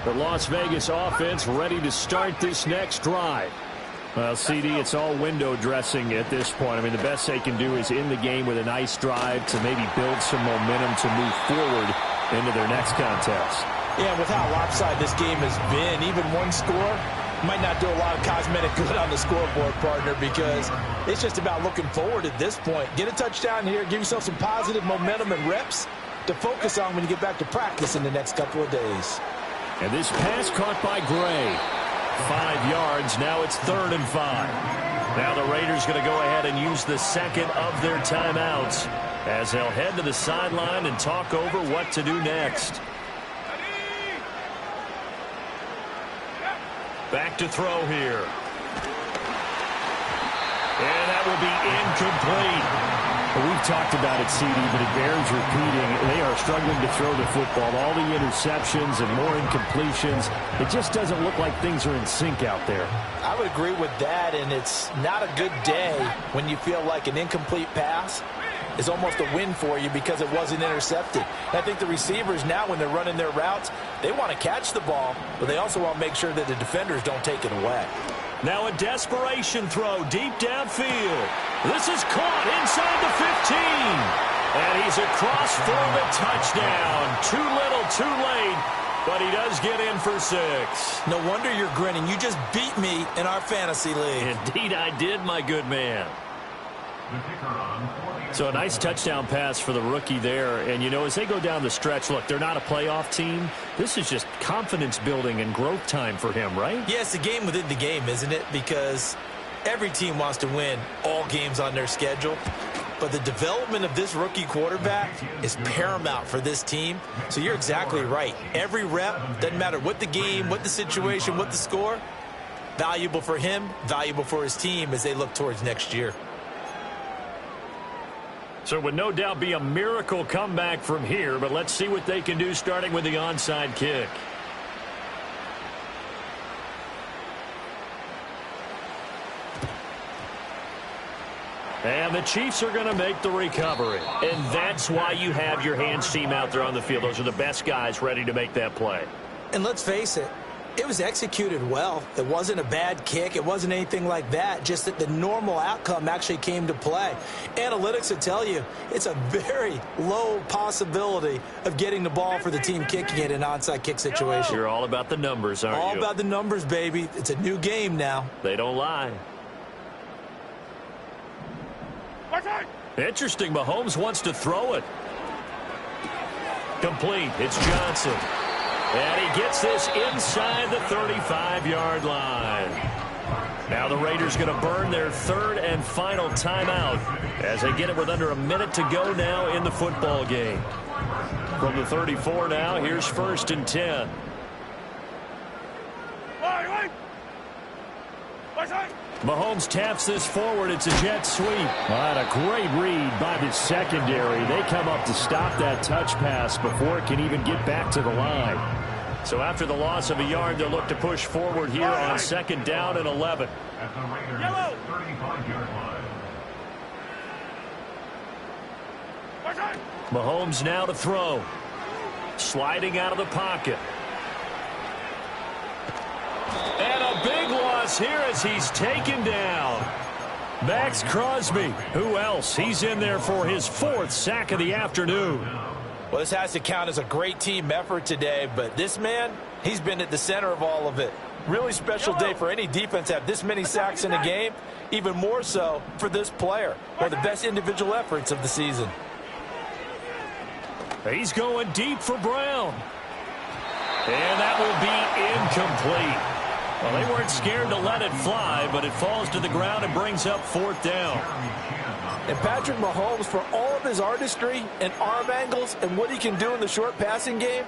The Las Vegas offense ready to start this next drive. Well, CD, it's all window dressing at this point. I mean, the best they can do is in the game with a nice drive to maybe build some momentum to move forward into their next contest. Yeah, with how lopsided this game has been, even one score might not do a lot of cosmetic good on the scoreboard, partner, because it's just about looking forward at this point. Get a touchdown here, give yourself some positive momentum and reps to focus on when you get back to practice in the next couple of days. And this pass caught by Gray. 5 yards. Now it's 3rd and 5. Now the Raiders going to go ahead and use the second of their timeouts as they'll head to the sideline and talk over what to do next. Back to throw here. And that will be incomplete. We've talked about it, CD, but it bears repeating. They are struggling to throw the football. All the interceptions and more incompletions. It just doesn't look like things are in sync out there. I would agree with that, and it's not a good day when you feel like an incomplete pass is almost a win for you because it wasn't intercepted. And I think the receivers now, when they're running their routes, they want to catch the ball, but they also want to make sure that the defenders don't take it away. Now a desperation throw deep downfield. This is caught inside the 15. And he's across for the touchdown. Too little, too late. But he does get in for 6. No wonder you're grinning. You just beat me in our fantasy league. Indeed I did, my good man. So a nice touchdown pass for the rookie there. And, you know, as they go down the stretch, look, they're not a playoff team. This is just confidence building and growth time for him, right? Yeah, it's a game within the game, isn't it? Because every team wants to win all games on their schedule. But the development of this rookie quarterback is paramount for this team. So you're exactly right. Every rep, doesn't matter what the game, what the situation, what the score, valuable for him, valuable for his team as they look towards next year. So it would no doubt be a miracle comeback from here, but let's see what they can do starting with the onside kick. And the Chiefs are going to make the recovery. And that's why you have your hands team out there on the field. Those are the best guys ready to make that play. And let's face it, it was executed well. It wasn't a bad kick. It wasn't anything like that. Just that the normal outcome actually came to play. Analytics will tell you it's a very low possibility of getting the ball for the team kicking it in an onside kick situation. You're all about the numbers, aren't you? All about the numbers, baby. It's a new game now. They don't lie. Interesting. Mahomes wants to throw it. Complete. It's Johnson. And he gets this inside the 35-yard line. Now the Raiders going to burn their 3rd and final timeout as they get it with under a minute to go now in the football game. From the 34 now, here's 1st and 10. Mahomes taps this forward. It's a jet sweep. And a great read by the secondary. They come up to stop that touch pass before it can even get back to the line. So after the loss of a yard, they'll look to push forward here on 2nd down and 11. Yellow. Mahomes now to throw. Sliding out of the pocket. And a big loss here as he's taken down. Max Crosby. Who else? He's in there for his 4th sack of the afternoon. Well, this has to count as a great team effort today, but this man, he's been at the center of all of it. Really special day for any defense to have this many sacks in a game, even more so for this player. One of the best individual efforts of the season. He's going deep for Brown. And that will be incomplete. Well, they weren't scared to let it fly, but it falls to the ground and brings up 4th down. And Patrick Mahomes, for all of his artistry and arm angles and what he can do in the short passing game,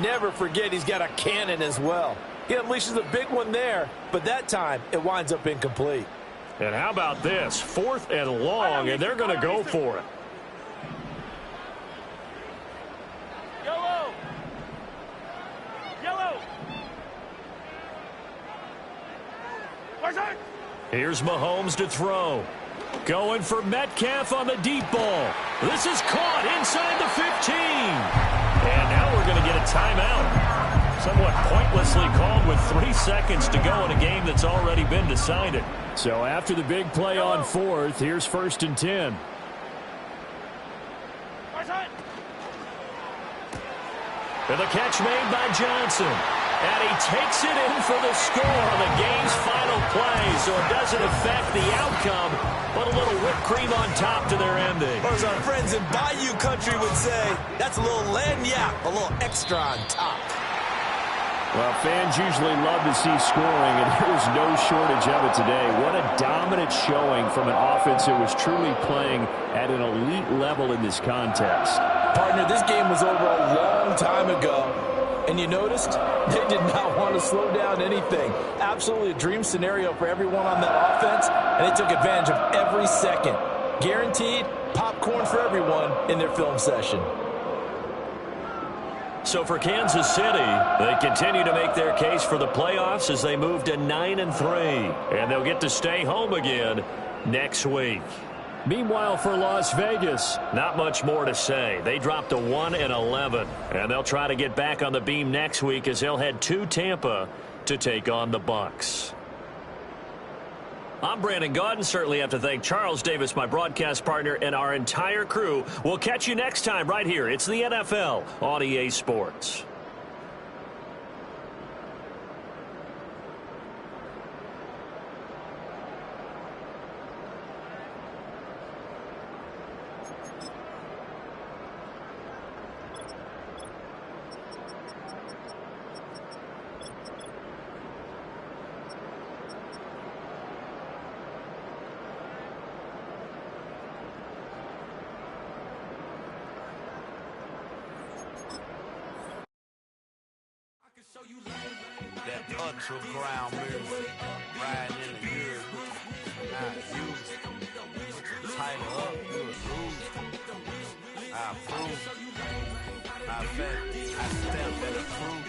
never forget he's got a cannon as well. He unleashes a big one there, but that time it winds up incomplete. And how about this? 4th and long, and they're going to go for it. Yellow. Yellow. Here's Mahomes to throw. Going for Metcalf on the deep ball. This is caught inside the 15. And now we're going to get a timeout. Somewhat pointless field with 3 seconds to go in a game that's already been decided. So after the big play on fourth, here's 1st and 10. And the catch made by Johnson. And he takes it in for the score on the game's final play, so it doesn't affect the outcome, but a little whipped cream on top to their ending. Or as our friends in Bayou Country would say, that's a little lagniappe, a little extra on top. Well, fans usually love to see scoring, and there was no shortage of it today. What a dominant showing from an offense that was truly playing at an elite level in this contest. Partner, this game was over a long time ago. And you noticed they did not want to slow down anything. Absolutely a dream scenario for everyone on that offense, and they took advantage of every second. Guaranteed popcorn for everyone in their film session. So for Kansas City, they continue to make their case for the playoffs as they move to 9-3. And they'll get to stay home again next week. Meanwhile, for Las Vegas, not much more to say. They dropped to 1-11, and they'll try to get back on the beam next week as they'll head to Tampa to take on the Bucs. I'm Brandon Gaudin. Certainly have to thank Charles Davis, my broadcast partner, and our entire crew. We'll catch you next time right here. It's the NFL on EA Sports. That ultra ground music, riding in the years, I use it. Tighten up, you a groove. I approve. I bet, I step and approve.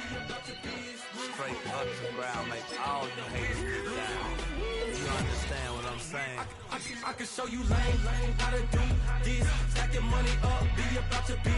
Straight ultra ground make all you haters get down. You understand what I'm saying? I can show you lame, how to do this. Stack your money up, be about to be.